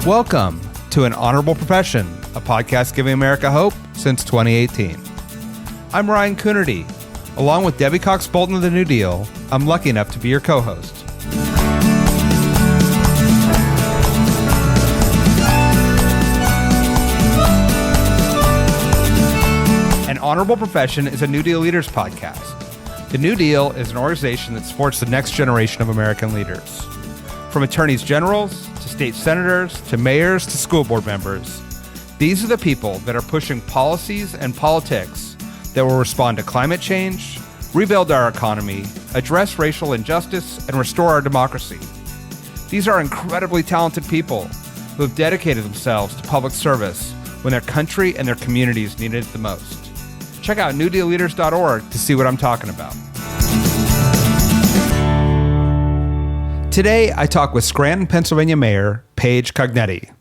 Welcome to An Honorable Profession, a podcast giving America hope since 2018. I'm Ryan Coonerty. Along with Debbie Cox Bolton of the New Deal, I'm lucky enough to be your co-host. An Honorable Profession is a New Deal Leaders podcast. The New Deal is an organization that supports the next generation of American leaders. From attorneys generals, to state senators, to mayors, to school board members, these are the people that are pushing policies and politics that will respond to climate change, rebuild our economy, address racial injustice, and restore our democracy. These are incredibly talented people who have dedicated themselves to public service when their country and their communities needed it the most. Check out newdealleaders.org to see what I'm talking about. Today, I talk with Scranton, Pennsylvania Mayor Paige Cognetti.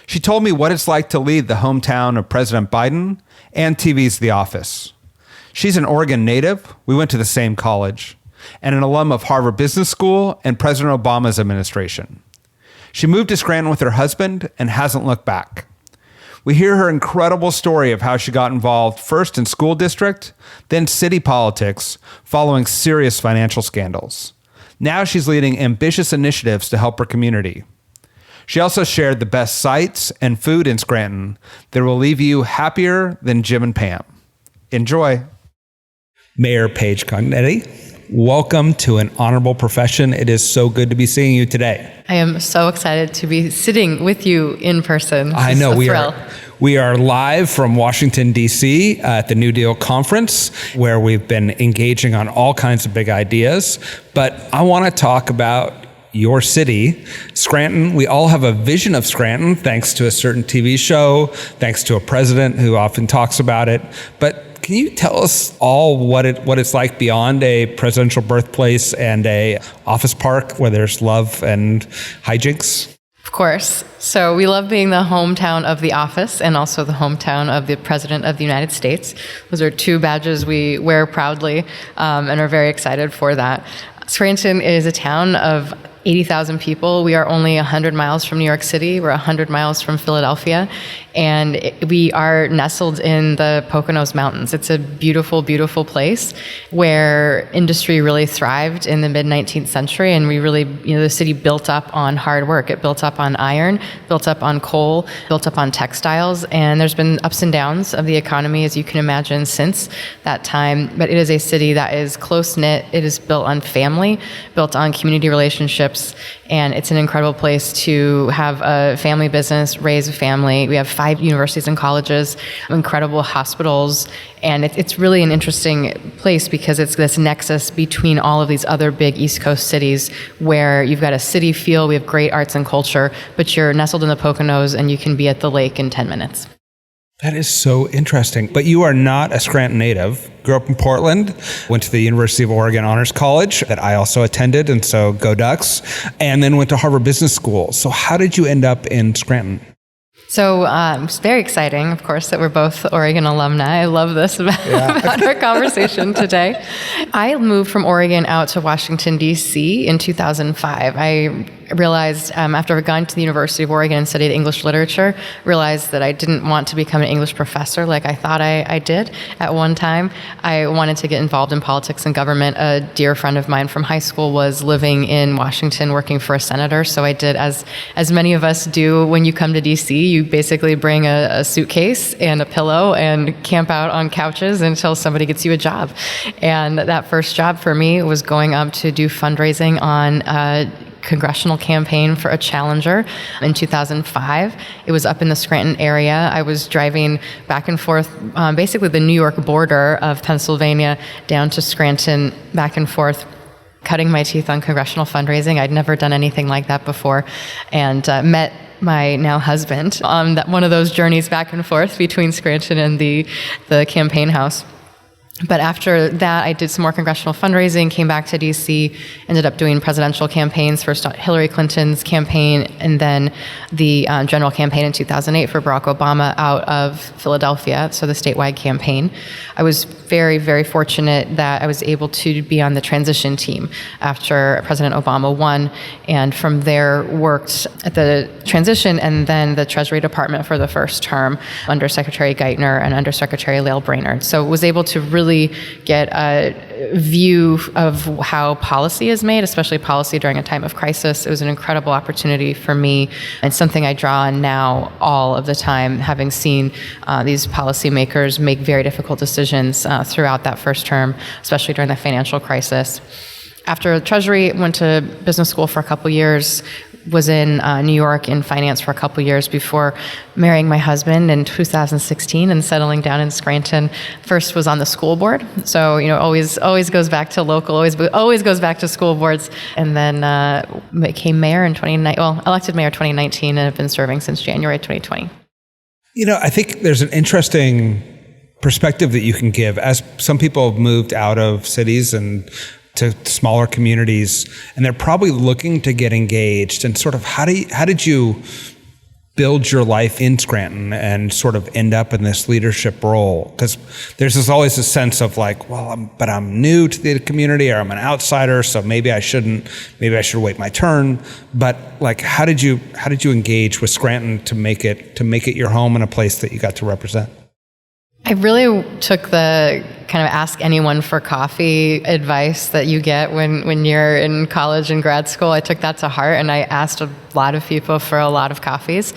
She told me what it's like to lead the hometown of President Biden and TV's The Office. She's an Oregon native, we went to the same college, and an alum of Harvard Business School and President Obama's administration. She moved to Scranton with her husband and hasn't looked back. We hear her incredible story of how she got involved first in school district, then city politics, following serious financial scandals. Now she's leading ambitious initiatives to help her community. She also shared the best sights and food in Scranton that will leave you happier than Jim and Pam. Enjoy. Mayor Paige Cognetti, welcome to An Honorable Profession. It is so good to be seeing you today. I am so excited to be sitting with you in person. I know we are live from Washington, D.C. At the New Deal Conference, where we've been engaging on all kinds of big ideas. But I want to talk about your city, Scranton. We all have a vision of Scranton, thanks to a certain TV show, thanks to a president who often talks about it. But can you tell us all what it's like beyond a presidential birthplace and a office park where there's love and hijinks? Of course. So we love being the hometown of the office and also the hometown of the President of the United States. Those are two badges we wear proudly and are very excited for that. Scranton is a town of 80,000 people. We are only 100 miles from New York City. We're 100 miles from Philadelphia. And we are nestled in the Poconos Mountains. It's a beautiful, beautiful place where industry really thrived in the mid-19th century. And we really, the city built up on hard work. It built up on iron, built up on coal, built up on textiles. And there's been ups and downs of the economy, as you can imagine, since that time. But it is a city that is close-knit. It is built on family, built on community relationships. And it's an incredible place to have a family business, raise a family. We have 5 universities and colleges, incredible hospitals, and it's really an interesting place because it's this nexus between all of these other big East Coast cities where you've got a city feel, we have great arts and culture, but you're nestled in the Poconos and you can be at the lake in 10 minutes. That is so interesting. But you are not a Scranton native. Grew up in Portland, went to the University of Oregon Honors College that I also attended, and so go Ducks, and then went to Harvard Business School. So how did you end up in Scranton? So it's very exciting, of course, that we're both Oregon alumni. I love this about our conversation today. I moved from Oregon out to Washington, D.C. in 2005. I realized after I'd gone to the University of Oregon and studied English literature, realized that I didn't want to become an English professor like I thought I did at one time. I wanted to get involved in politics and government. A dear friend of mine from high school was living in Washington working for a senator, so I did as many of us do when you come to D.C. You basically bring a suitcase and a pillow and camp out on couches until somebody gets you a job. And that first job for me was going up to do fundraising on congressional campaign for a challenger in 2005. It was up in the Scranton area. I was driving back and forth, basically the New York border of Pennsylvania down to Scranton, back and forth, cutting my teeth on congressional fundraising. I'd never done anything like that before, and met my now husband on one of those journeys back and forth between Scranton and the campaign house. But after that, I did some more congressional fundraising, came back to DC, ended up doing presidential campaigns, first Hillary Clinton's campaign, and then the general campaign in 2008 for Barack Obama out of Philadelphia, so the statewide campaign. I was very, very fortunate that I was able to be on the transition team after President Obama won, and from there worked at the transition and then the Treasury Department for the first term under Secretary Geithner and under Secretary Lael Brainerd. So was able to really get a view of how policy is made, especially policy during a time of crisis. It was an incredible opportunity for me and something I draw on now all of the time, having seen these policymakers make very difficult decisions throughout that first term, especially during the financial crisis. After Treasury, went to business school for a couple years, was in New York in finance for a couple years before marrying my husband in 2016 and settling down in Scranton. First was on the school board, so always goes back to local, always goes back to school boards, and then became mayor in elected mayor 2019, and have been serving since January 2020. I think there's an interesting perspective that you can give as some people have moved out of cities and to smaller communities, and they're probably looking to get engaged. And sort of how did you build your life in Scranton and sort of end up in this leadership role? Because there's always a sense of like, well, but I'm new to the community, or I'm an outsider, so maybe I should wait my turn. But like, how did you engage with Scranton to make it your home and a place that you got to represent? I really took the kind of ask anyone for coffee advice that you get when you're in college and grad school. I took that to heart, and I asked a lot of people for a lot of coffees.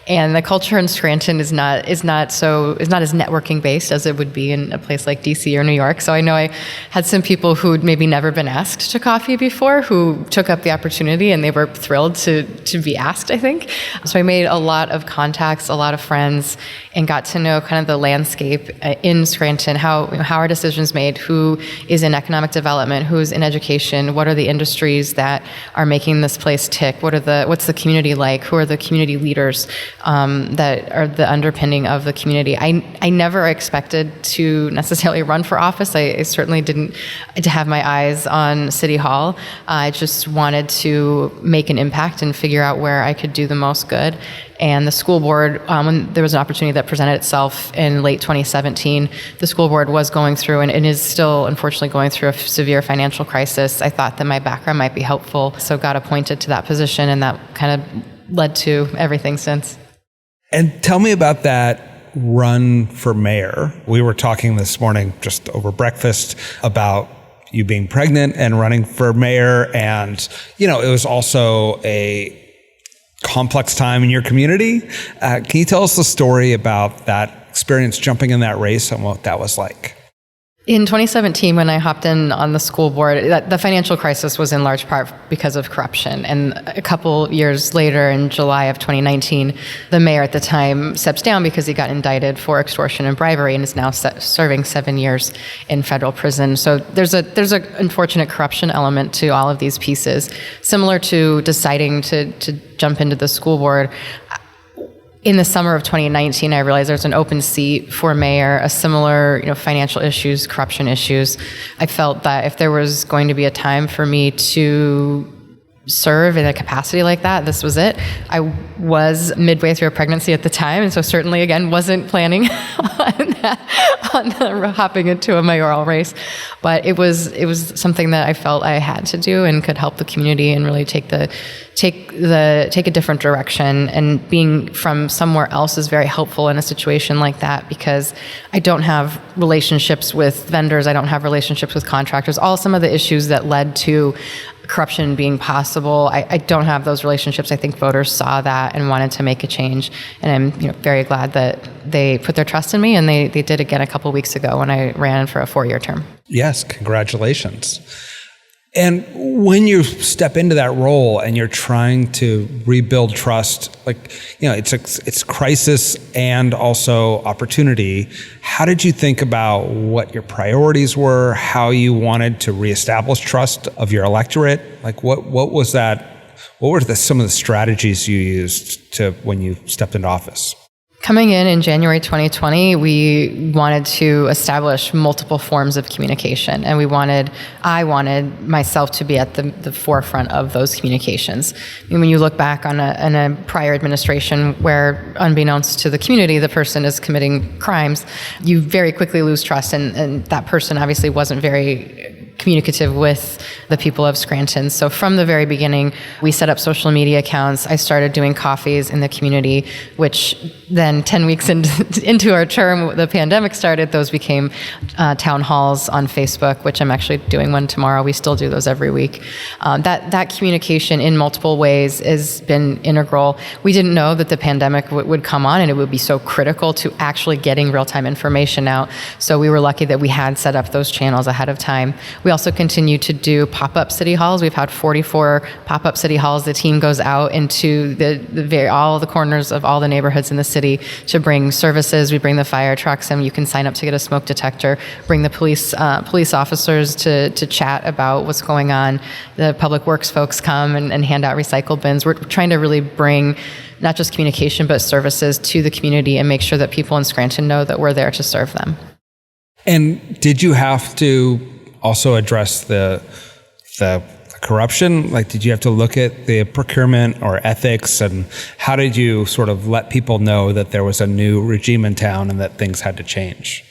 And the culture in Scranton is not as networking based as it would be in a place like DC or New York. So I know I had some people who'd maybe never been asked to coffee before who took up the opportunity, and they were thrilled to be asked, I think. So I made a lot of contacts, a lot of friends, and got to know kind of the landscape in Scranton, how are decisions made, who is in economic development, who's in education, what are the industries that are making this place tick, what's the community like, who are the community leaders that are the underpinning of the community. I never expected to necessarily run for office. I certainly didn't to have my eyes on City Hall. I just wanted to make an impact and figure out where I could do the most good. And the school board, when there was an opportunity that presented itself in late 2017, the school board was going through and is still unfortunately going through a severe financial crisis. I thought that my background might be helpful, so got appointed to that position, and that kind of led to everything since. And tell me about that run for mayor. We were talking this morning just over breakfast about you being pregnant and running for mayor, and it was also a complex time in your community. Can you tell us the story about that experience, jumping in that race, and what that was like? In 2017, when I hopped in on the school board, the financial crisis was in large part because of corruption. And a couple years later, in July of 2019, the mayor at the time steps down because he got indicted for extortion and bribery and is now serving 7 years in federal prison. So there's a unfortunate corruption element to all of these pieces. Similar to deciding to jump into the school board, in the summer of 2019, I realized there's an open seat for mayor, a similar, financial issues, corruption issues. I felt that if there was going to be a time for me to serve in a capacity like that, this was it. I was midway through a pregnancy at the time, and so certainly, again, wasn't planning on hopping into a mayoral race. But it was something that I felt I had to do and could help the community and really take a different direction. And being from somewhere else is very helpful in a situation like that, because I don't have relationships with vendors, I don't have relationships with contractors, all some of the issues that led to corruption being possible. I don't have those relationships. I think voters saw that and wanted to make a change. And I'm very glad that they put their trust in me, and they did again a couple weeks ago when I ran for a 4-year term. Yes, congratulations. And when you step into that role and you're trying to rebuild trust, it's crisis and also opportunity. How did you think about what your priorities were, how you wanted to reestablish trust of your electorate? What was that? What were some of the strategies you used when you stepped into office? Coming in January 2020, we wanted to establish multiple forms of communication, and I wanted myself to be at the forefront of those communications. I mean, when you look back on a prior administration where, unbeknownst to the community, the person is committing crimes, you very quickly lose trust, and that person obviously wasn't very communicative with the people of Scranton. So from the very beginning, we set up social media accounts. I started doing coffees in the community, which then 10 weeks into our term, the pandemic started, those became town halls on Facebook, which I'm actually doing one tomorrow. We still do those every week. That communication in multiple ways has been integral. We didn't know that the pandemic would come on and it would be so critical to actually getting real-time information out. So we were lucky that we had set up those channels ahead of time. We also continue to do pop-up city halls. We've had 44 pop-up city halls. The team goes out into all the corners of all the neighborhoods in the city to bring services. We bring the fire trucks, and you can sign up to get a smoke detector. Bring the police officers to chat about what's going on. The public works folks come and hand out recycle bins. We're trying to really bring not just communication, but services to the community and make sure that people in Scranton know that we're there to serve them. And did you have to also address the corruption? Like, did you have to look at the procurement or ethics, and how did you sort of let people know that there was a new regime in town and that things had to change?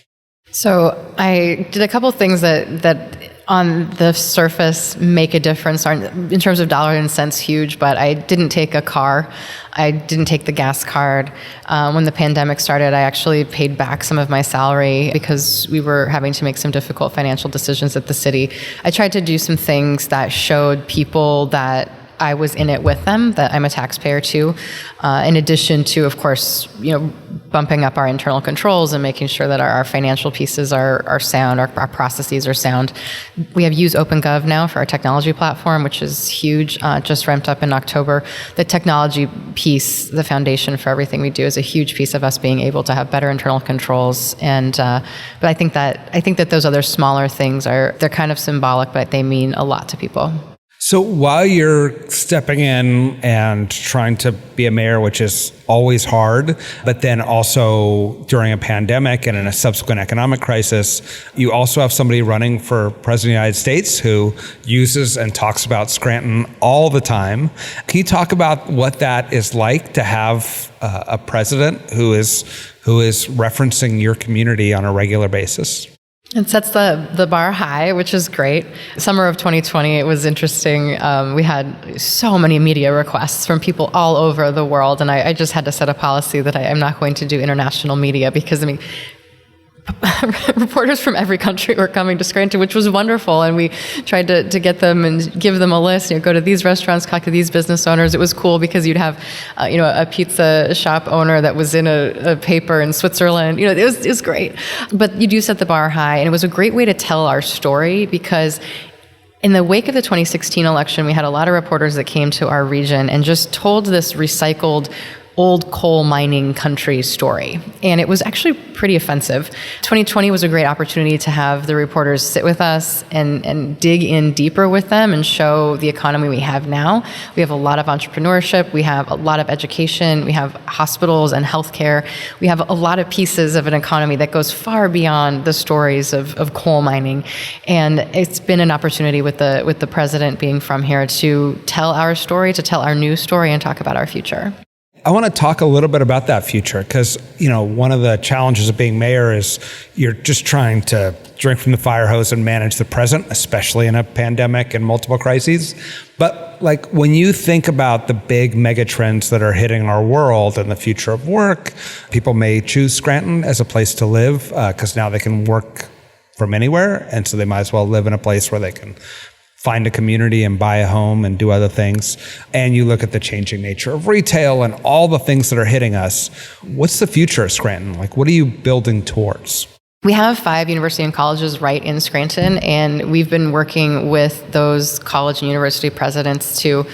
So I did a couple of things that on the surface make a difference, aren't in terms of dollars and cents huge, but I didn't take a car. I didn't take the gas card. When the pandemic started, I actually paid back some of my salary because we were having to make some difficult financial decisions at the city. I tried to do some things that showed people that I was in it with them, that I'm a taxpayer too, in addition to, of course, bumping up our internal controls and making sure that our financial pieces are sound, our processes are sound. We have used OpenGov now for our technology platform, which is huge, just ramped up in October. The technology piece, the foundation for everything we do, is a huge piece of us being able to have better internal controls. But I think that those other smaller things they're kind of symbolic, but they mean a lot to people. So while you're stepping in and trying to be a mayor, which is always hard, but then also during a pandemic and in a subsequent economic crisis, you also have somebody running for president of the United States who uses and talks about Scranton all the time. Can you talk about what that is like to have a president who is referencing your community on a regular basis? It sets the bar high, which is great. Summer of 2020, it was interesting. We had so many media requests from people all over the world, and I just had to set a policy that I am not going to do international media because, reporters from every country were coming to Scranton, which was wonderful, and we tried to get them and give them a list. Go to these restaurants, talk to these business owners. It was cool because you'd have, a pizza shop owner that was in a paper in Switzerland. It was great. But you do set the bar high, and it was a great way to tell our story because in the wake of the 2016 election, we had a lot of reporters that came to our region and just told this recycled old coal mining country story. And it was actually pretty offensive. 2020 was a great opportunity to have the reporters sit with us and dig in deeper with them and show the economy we have now. We have a lot of entrepreneurship. We have a lot of education. We have hospitals and healthcare. We have a lot of pieces of an economy that goes far beyond the stories of coal mining. And it's been an opportunity with the president being from here to tell our story, to tell our new story, and talk about our future. I want to talk a little bit about that future because, one of the challenges of being mayor is you're just trying to drink from the fire hose and manage the present, especially in a pandemic and multiple crises. But when you think about the big mega trends that are hitting our world and the future of work, people may choose Scranton as a place to live because now they can work from anywhere. And so they might as well live in a place where they can find a community and buy a home and do other things. And you look at the changing nature of retail and all the things that are hitting us. What's the future of Scranton? What are you building towards? We have 5 university and colleges right in Scranton, and we've been working with those college and university presidents to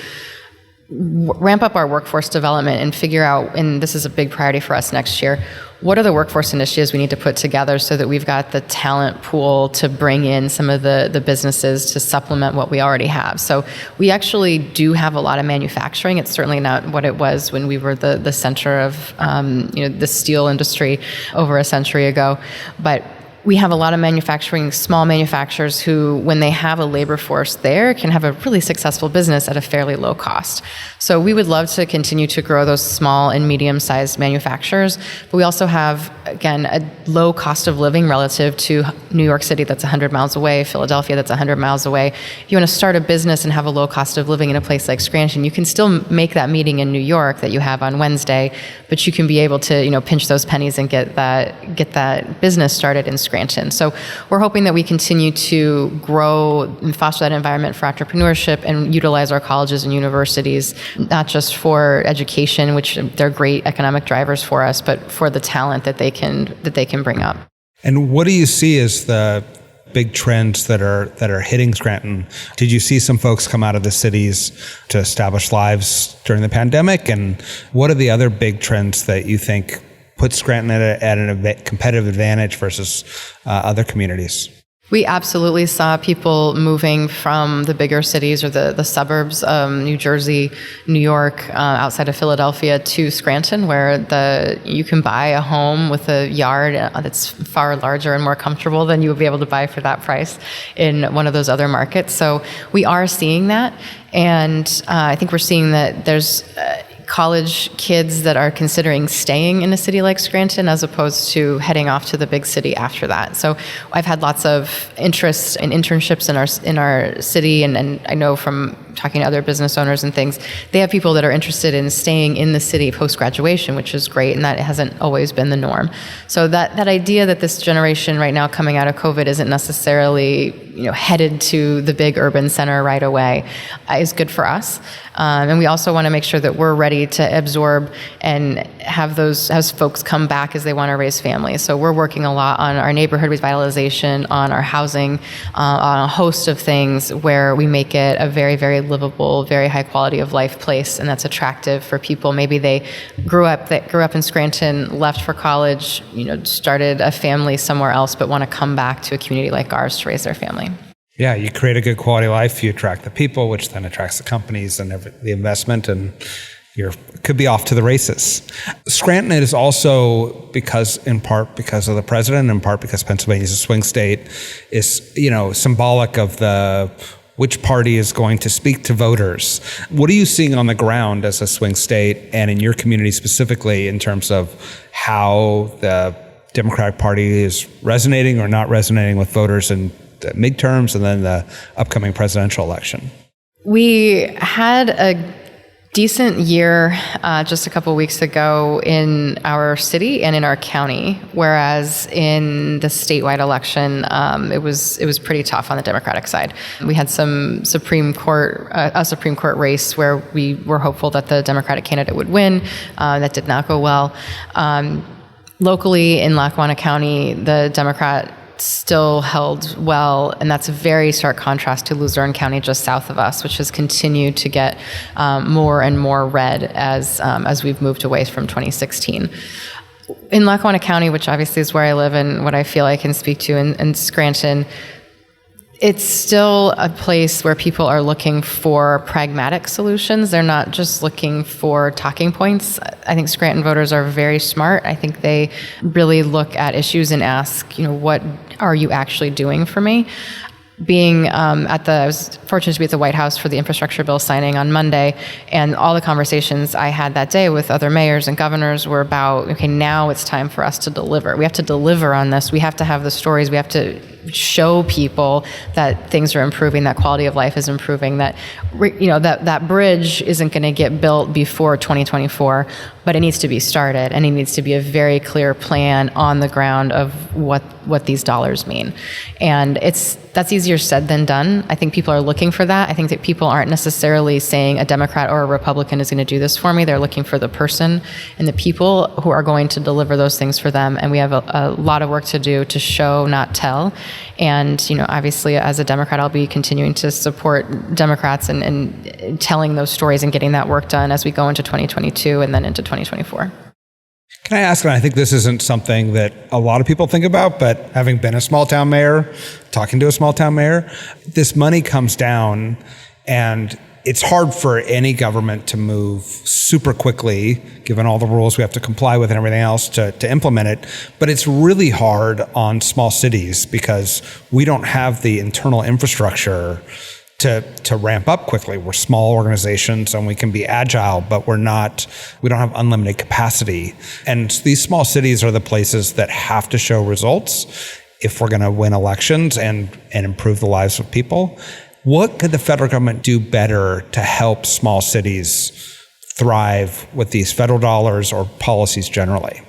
ramp up our workforce development and figure out, and this is a big priority for us next year, what are the workforce initiatives we need to put together so that we've got the talent pool to bring in some of the businesses to supplement what we already have. So we actually do have a lot of manufacturing. It's certainly not what it was when we were the center of the steel industry over a century ago, but we have a lot of manufacturing, small manufacturers who, when they have a labor force there, can have a really successful business at a fairly low cost. So we would love to continue to grow those small and medium-sized manufacturers, but we also have, again, a low cost of living relative to New York City that's 100 miles away, Philadelphia that's 100 miles away. If you want to start a business and have a low cost of living in a place like Scranton, you can still make that meeting in New York that you have on Wednesday, but you can be able to, pinch those pennies and get that business started in Scranton. So we're hoping that we continue to grow and foster that environment for entrepreneurship and utilize our colleges and universities, not just for education, which they're great economic drivers for us, but for the talent that they can bring up. And what do you see as the big trends that are hitting Scranton? Did you see some folks come out of the cities to establish lives during the pandemic? And what are the other big trends that you think put Scranton at a competitive advantage versus other communities? We absolutely saw people moving from the bigger cities or the suburbs, New Jersey, New York, outside of Philadelphia to Scranton, where you can buy a home with a yard that's far larger and more comfortable than you would be able to buy for that price in one of those other markets. So we are seeing that, and I think we're seeing that there's college kids that are considering staying in a city like Scranton as opposed to heading off to the big city after that. So I've had lots of interest in internships in our city, and I know from talking to other business owners and things, they have people that are interested in staying in the city post-graduation, which is great, and that hasn't always been the norm. So that idea that this generation right now coming out of COVID isn't necessarily headed to the big urban center right away is good for us. And we also want to make sure that we're ready to absorb and have those as folks come back as they want to raise families. So we're working a lot on our neighborhood revitalization, on our housing, on a host of things where we make it a very, very livable, very high quality of life place, and that's attractive for people. Maybe they grew up in Scranton, left for college, started a family somewhere else, but want to come back to a community like ours to raise their family. Yeah, you create a good quality life, you attract the people, which then attracts the companies and the investment, and you could be off to the races. Scranton is also, in part because of the president, in part because Pennsylvania is a swing state, is symbolic of which party is going to speak to voters. What are you seeing on the ground as a swing state and in your community specifically in terms of how the Democratic Party is resonating or not resonating with voters in the midterms and then the upcoming presidential election? We had a decent year just a couple of weeks ago in our city and in our county, whereas in the statewide election, it was pretty tough on the Democratic side. We had a Supreme Court race where we were hopeful that the Democratic candidate would win. That did not go well. Locally in Lackawanna County, the Democrat still held well, and that's a very stark contrast to Luzerne County just south of us, which has continued to get more and more red as we've moved away from 2016. In Lackawanna County, which obviously is where I live and what I feel I can speak to in Scranton, it's still a place where people are looking for pragmatic solutions. They're not just looking for talking points. I think Scranton voters are very smart. I think they really look at issues and ask, what are you actually doing for me? I was fortunate to be at the White House for the infrastructure bill signing on Monday, and all the conversations I had that day with other mayors and governors were about, okay, now it's time for us to deliver. We have to deliver on this. We have to have the stories. We have to show people that things are improving, that quality of life is improving, that that bridge isn't going to get built before 2024, but it needs to be started, and it needs to be a very clear plan on the ground of what these dollars mean. And that's easier said than done. I think people are looking for that. I think that people aren't necessarily saying a Democrat or a Republican is going to do this for me. They're looking for the person and the people who are going to deliver those things for them. And we have a lot of work to do to show, not tell. And, obviously as a Democrat, I'll be continuing to support Democrats and telling those stories and getting that work done as we go into 2022 and then into 2024. Can I ask, and I think this isn't something that a lot of people think about, but having been a small town mayor, talking to a small town mayor, this money comes down and it's hard for any government to move super quickly, given all the rules we have to comply with and everything else to implement it. But it's really hard on small cities because we don't have the internal infrastructure to ramp up quickly. We're small organizations and we can be agile, but we don't have unlimited capacity. And these small cities are the places that have to show results if we're going to win elections and improve the lives of people. What could the federal government do better to help small cities thrive with these federal dollars or policies generally?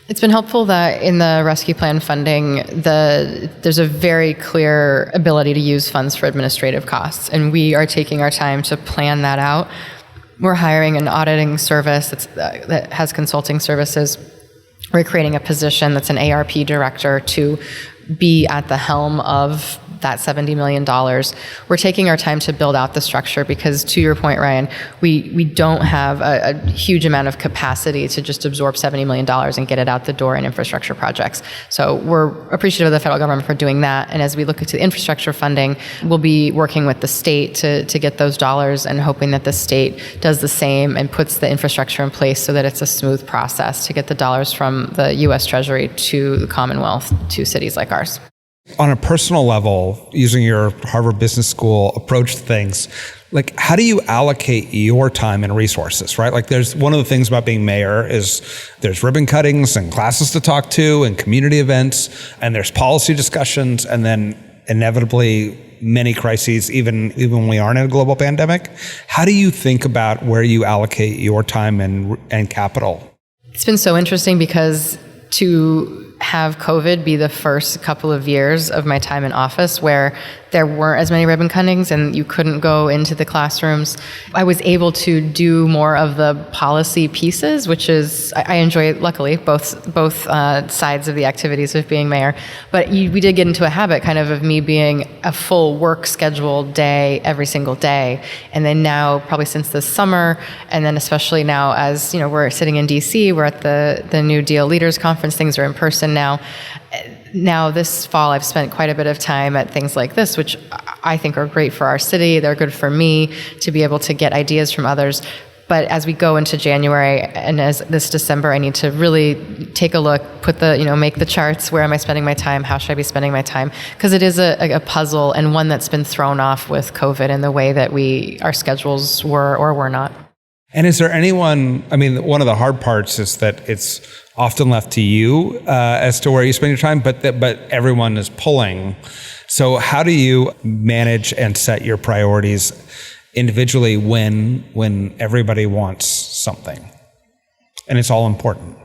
It's been helpful that in the rescue plan funding, there's a very clear ability to use funds for administrative costs, and we are taking our time to plan that out. We're hiring an auditing service that has consulting services. We're creating a position that's an ARP director to be at the helm of that $70 million. We're taking our time to build out the structure because, to your point, Ryan, we don't have a huge amount of capacity to just absorb $70 million and get it out the door in infrastructure projects. So we're appreciative of the federal government for doing that. And as we look into the infrastructure funding, we'll be working with the state to get those dollars and hoping that the state does the same and puts the infrastructure in place so that it's a smooth process to get the dollars from the U.S. Treasury to the Commonwealth to cities like ours. On a personal level, using your Harvard Business School approach to things, like how do you allocate your time and resources, right? Like there's one of the things about being mayor is there's ribbon cuttings and classes to talk to and community events, and there's policy discussions, and then inevitably many crises, even when we aren't in a global pandemic. How do you think about where you allocate your time and capital? It's been so interesting because to have COVID be the first couple of years of my time in office where there weren't as many ribbon cuttings and you couldn't go into the classrooms, I was able to do more of the policy pieces, which is, I enjoy, luckily, both sides of the activities of being mayor. But we did get into a habit kind of me being a full work schedule day every single day. And then now, probably since this summer, and then especially now as we're sitting in DC, we're at the New Deal Leaders Conference, things are in person now. Now this fall, I've spent quite a bit of time at things like this, which I think are great for our city. They're good for me to be able to get ideas from others. But as we go into January and as this December, I need to really take a look, make the charts. Where am I spending my time? How should I be spending my time? Because it is a puzzle and one that's been thrown off with COVID and the way that our schedules were or were not. And is there anyone, one of the hard parts is that it's often left to you as to where you spend your time, but everyone is pulling. So how do you manage and set your priorities individually when everybody wants something and it's all important?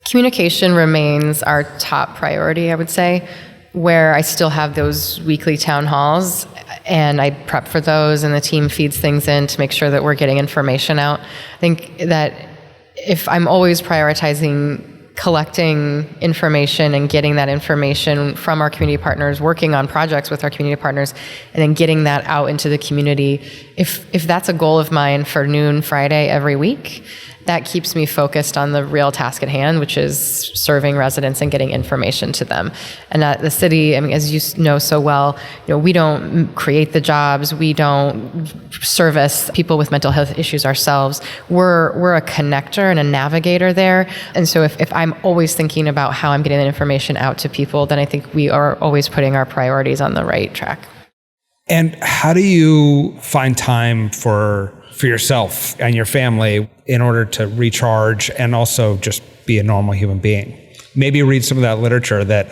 Communication remains our top priority, I would say, where I still have those weekly town halls and I prep for those and the team feeds things in to make sure that we're getting information out. I think that if I'm always prioritizing collecting information and getting that information from our community partners, working on projects with our community partners, and then getting that out into the community, if that's a goal of mine for noon Friday every week, that keeps me focused on the real task at hand, which is serving residents and getting information to them. And at the city, as you know so well, we don't create the jobs, we don't service people with mental health issues ourselves. We're a connector and a navigator there. And so if I'm always thinking about how I'm getting that information out to people, then I think we are always putting our priorities on the right track. And how do you find time for yourself and your family in order to recharge and also just be a normal human being? Maybe read some of that literature that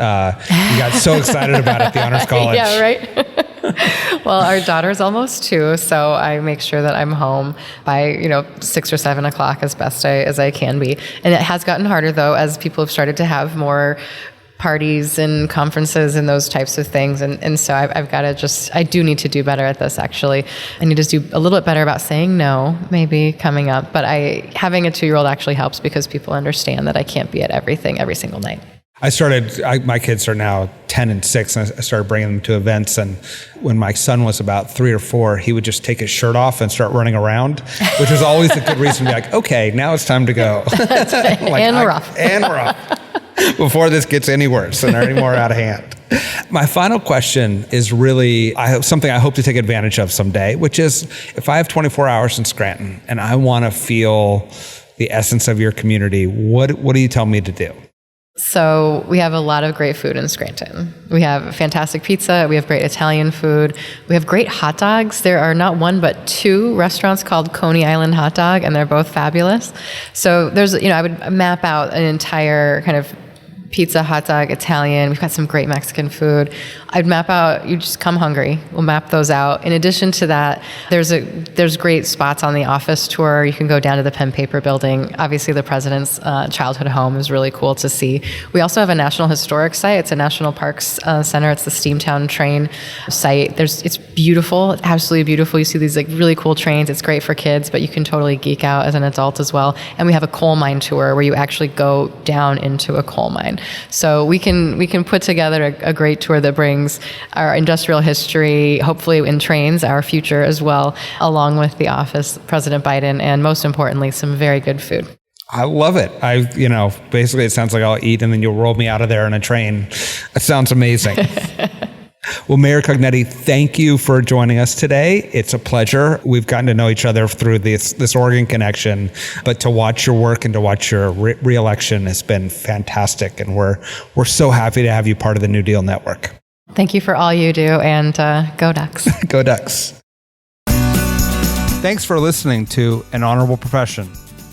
you got so excited about at the Honors College. Yeah, right. Well, our daughter's almost 2, so I make sure that I'm home by 6 or 7 o'clock as best as I can be. And it has gotten harder though, as people have started to have more parties and conferences and those types of things. And so I've got to I do need to do better at this, actually. I need to do a little bit better about saying no, maybe coming up. But having a 2-year-old actually helps because people understand that I can't be at everything every single night. My kids are now 10 and 6, and I started bringing them to events. And when my son was about 3 or 4, he would just take his shirt off and start running around, which was always a good reason to be like, okay, now it's time to go. And we're off. And we're off. Before this gets any worse and any more out of hand. My final question is really something I hope to take advantage of someday, which is if I have 24 hours in Scranton and I want to feel the essence of your community, what do you tell me to do? So we have a lot of great food in Scranton. We have fantastic pizza. We have great Italian food. We have great hot dogs. There are not one, but 2 restaurants called Coney Island Hot Dog, and they're both fabulous. So I would map out an entire kind of pizza, hot dog, Italian. We've got some great Mexican food. I'd map out, you just come hungry. We'll map those out. In addition to that, there's great spots on the office tour. You can go down to the Pen Paper building. Obviously, the president's childhood home is really cool to see. We also have a National Historic Site. It's a National Parks Center. It's the Steamtown train site. It's beautiful, absolutely beautiful. You see these like really cool trains. It's great for kids, but you can totally geek out as an adult as well. And we have a coal mine tour where you actually go down into a coal mine. So we can put together a great tour that brings our industrial history, hopefully in trains, our future as well, along with the office, President Biden, and most importantly, some very good food. I love it. Basically it sounds like I'll eat and then you'll roll me out of there in a train. It sounds amazing. Well, Mayor Cognetti, thank you for joining us today. It's a pleasure. We've gotten to know each other through this Oregon connection, but to watch your work and to watch your re-election has been fantastic. And we're so happy to have you part of the New Deal Network. Thank you for all you do, and go Ducks. Go Ducks. Thanks for listening to An Honorable Profession.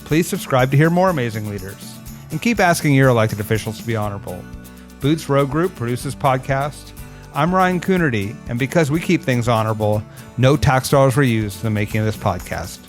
Please subscribe to hear more amazing leaders and keep asking your elected officials to be honorable. Boots Row Group produces podcast. I'm Ryan Coonerty, and because we keep things honorable, no tax dollars were used in the making of this podcast.